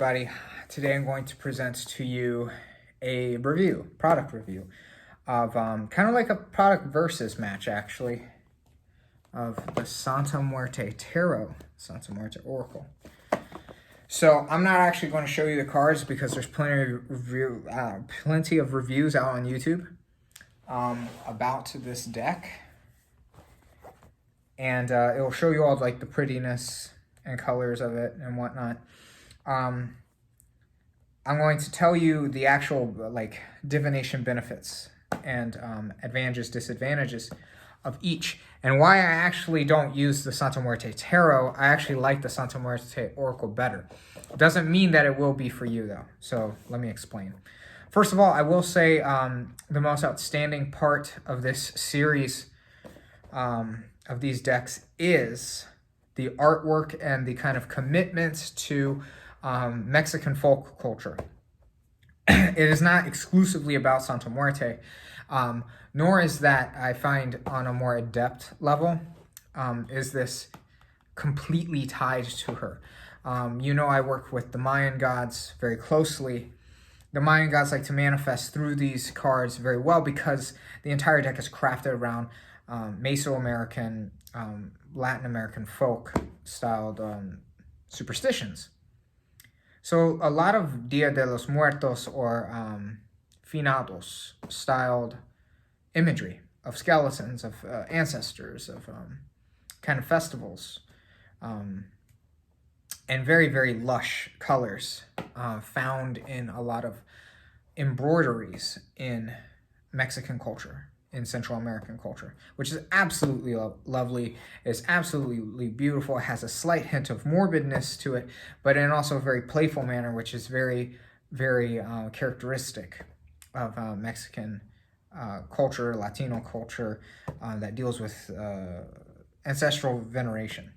everybody. Today I'm going to present to you a product review of kind of like a product versus match actually of the Santa Muerte Tarot, Santa Muerte Oracle. So I'm not actually going to show you the cards because there's plenty of reviews out on YouTube about this deck. And it will show you all like the prettiness and colors of it and whatnot. I'm going to tell you the actual like divination benefits and advantages, disadvantages of each, and why I actually don't use the Santa Muerte Tarot. I actually like the Santa Muerte Oracle better. It doesn't mean that it will be for you though, so let me explain. First of all, I will say the most outstanding part of this series of these decks is the artwork and the kind of commitment to Mexican folk culture. It is not exclusively about Santa Muerte, nor is that, I find on a more adept level, is this completely tied to her. I work with the Mayan gods very closely. The Mayan gods like to manifest through these cards very well because the entire deck is crafted around Mesoamerican, Latin American folk-styled superstitions. So a lot of Dia de los Muertos or finados styled imagery of skeletons, of ancestors, of kind of festivals, and very, very lush colors found in a lot of embroideries in Mexican culture, in Central American culture, which is absolutely lovely. It's absolutely beautiful. It has a slight hint of morbidness to it, but in also a very playful manner, which is very, very characteristic of Mexican culture, Latino culture that deals with ancestral veneration.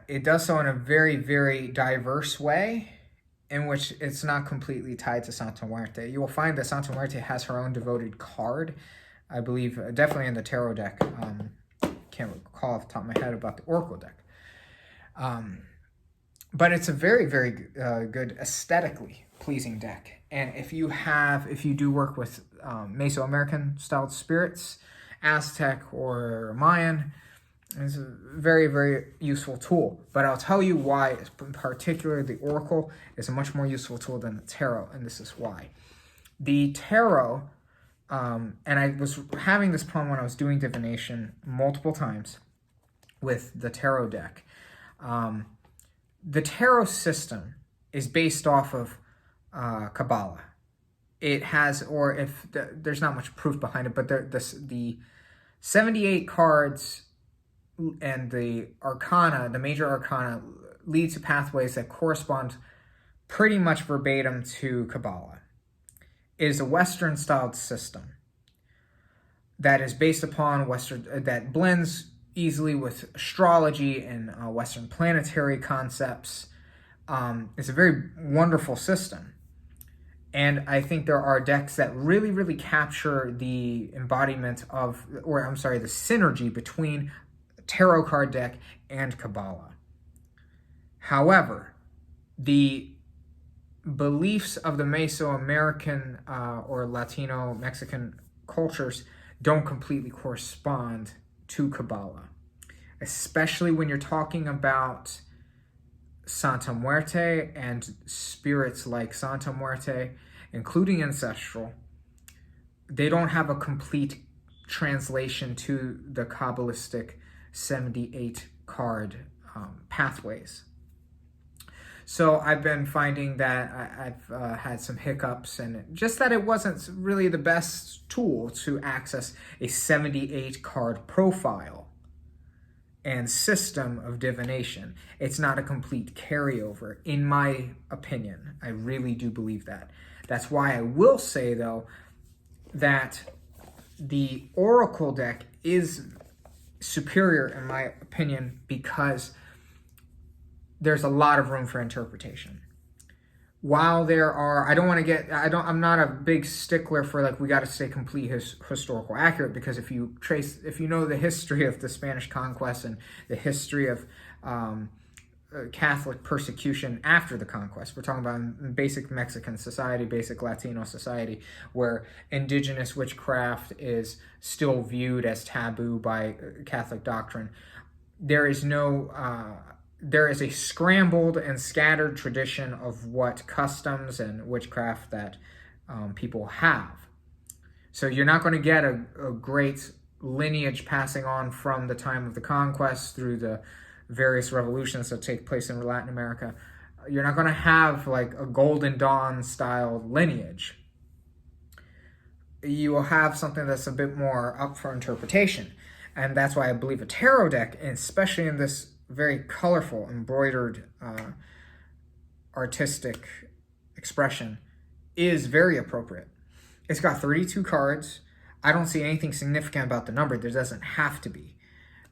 It does so in a very, very diverse way, in which it's not completely tied to Santa Muerte. You will find that Santa Muerte has her own devoted card, I believe, definitely in the tarot deck. Can't recall off the top of my head about the Oracle deck. But it's a very, very good, aesthetically pleasing deck. And if you do work with Mesoamerican styled spirits, Aztec or Mayan, it's a very, very useful tool. But I'll tell you why, in particular, the Oracle is a much more useful tool than the Tarot, and this is why. The Tarot, and I was having this problem when I was doing divination multiple times with the Tarot deck. The Tarot system is based off of Kabbalah. It has, or if there's not much proof behind it, but the 78 cards and the arcana, the major arcana, lead to pathways that correspond pretty much verbatim to Kabbalah. It is a Western-styled system that is based upon that blends easily with astrology and Western planetary concepts. It's a very wonderful system. And I think there are decks that really, really capture the embodiment of, the synergy between tarot card deck and Kabbalah. However, the beliefs of the Mesoamerican or Latino Mexican cultures don't completely correspond to Kabbalah, especially when you're talking about Santa Muerte and spirits like Santa Muerte, including ancestral. They don't have a complete translation to the Kabbalistic 78 card pathways. So I've been finding that I've had some hiccups, and just that it wasn't really the best tool to access a 78 card profile and system of divination. It's not a complete carryover, in my opinion. I really do believe that. That's why I will say, though, that the Oracle deck is superior, in my opinion, because there's a lot of room for interpretation. While there are, I'm not a big stickler for like, we got to stay complete historical accurate, because if you know the history of the Spanish conquest and the history of Catholic persecution after the conquest. We're talking about basic Mexican society, basic Latino society, where indigenous witchcraft is still viewed as taboo by Catholic doctrine. There is a scrambled and scattered tradition of what customs and witchcraft that people have. So you're not going to get a great lineage passing on from the time of the conquest through the various revolutions that take place in Latin America. You're not going to have like a Golden Dawn style lineage. You will have something that's a bit more up for interpretation. And that's why I believe a tarot deck, especially in this very colorful, embroidered, artistic expression, is very appropriate. It's got 32 cards. I don't see anything significant about the number. There doesn't have to be.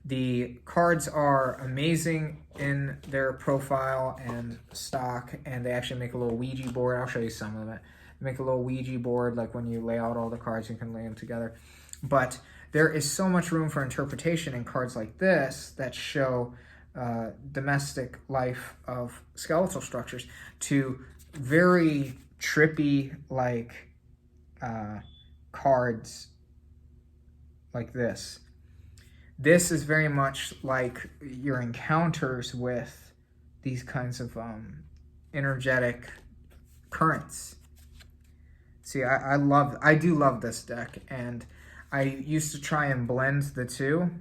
The cards are amazing in their profile and stock, and they actually make a little Ouija board. I'll show you some of it. They make a little Ouija board, like when you lay out all the cards, you can lay them together. But there is so much room for interpretation in cards like this that show domestic life of skeletal structures to very trippy, like cards like this. This is very much like your encounters with these kinds of energetic currents. See, I do love this deck, and I used to try and blend the two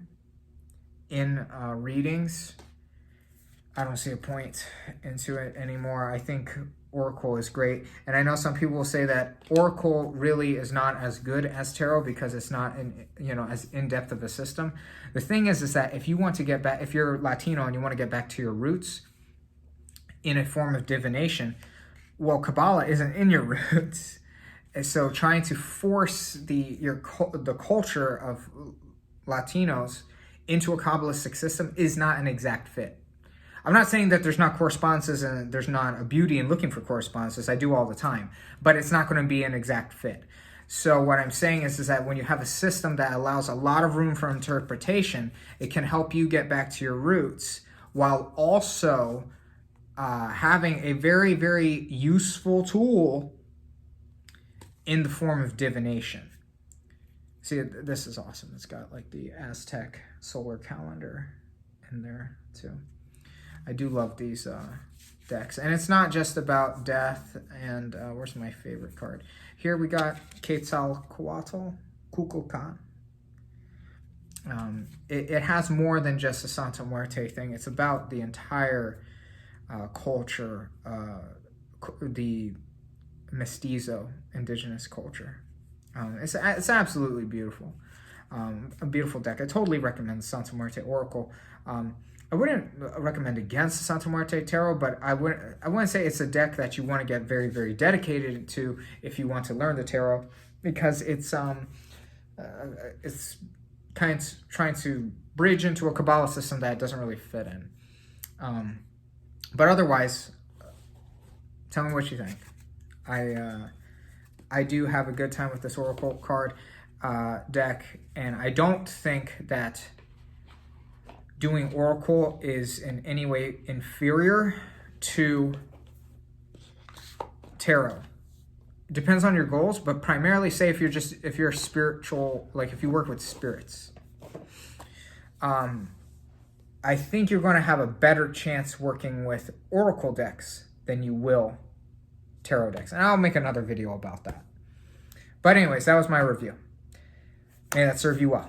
in readings. I don't see a point into it anymore. I think Oracle is great, and I know some people will say that Oracle really is not as good as Tarot because it's not as in-depth of a system. The thing is that if you want to get back, if you're Latino and you want to get back to your roots in a form of divination, well, Kabbalah isn't in your roots. And so trying to force the culture of Latinos into a Kabbalistic system is not an exact fit. I'm not saying that there's not correspondences and there's not a beauty in looking for correspondences. I do all the time, but it's not going to be an exact fit. So what I'm saying is that when you have a system that allows a lot of room for interpretation, it can help you get back to your roots while also having a very, very useful tool in the form of divination. See, this is awesome. It's got like the Aztec solar calendar in there too. I do love these decks. And it's not just about death and, where's my favorite card? Here we got Quetzalcoatl, Kukulkan. It has more than just a Santa Muerte thing. It's about the entire culture, the mestizo, indigenous culture. It's absolutely beautiful. A beautiful deck. I totally recommend Santa Muerte Oracle. I wouldn't recommend against Santa Muerte Tarot, but I wouldn't say it's a deck that you want to get very, very dedicated to if you want to learn the tarot, because it's kind of trying to bridge into a Kabbalah system that it doesn't really fit in. But otherwise, tell me what you think. I do have a good time with this Oracle card deck, and I don't think that doing Oracle is in any way inferior to Tarot. It depends on your goals, but primarily say if you're spiritual, like if you work with spirits. I think you're going to have a better chance working with Oracle decks than you will Tarot decks. And I'll make another video about that. But anyways, that was my review. May that serve you well.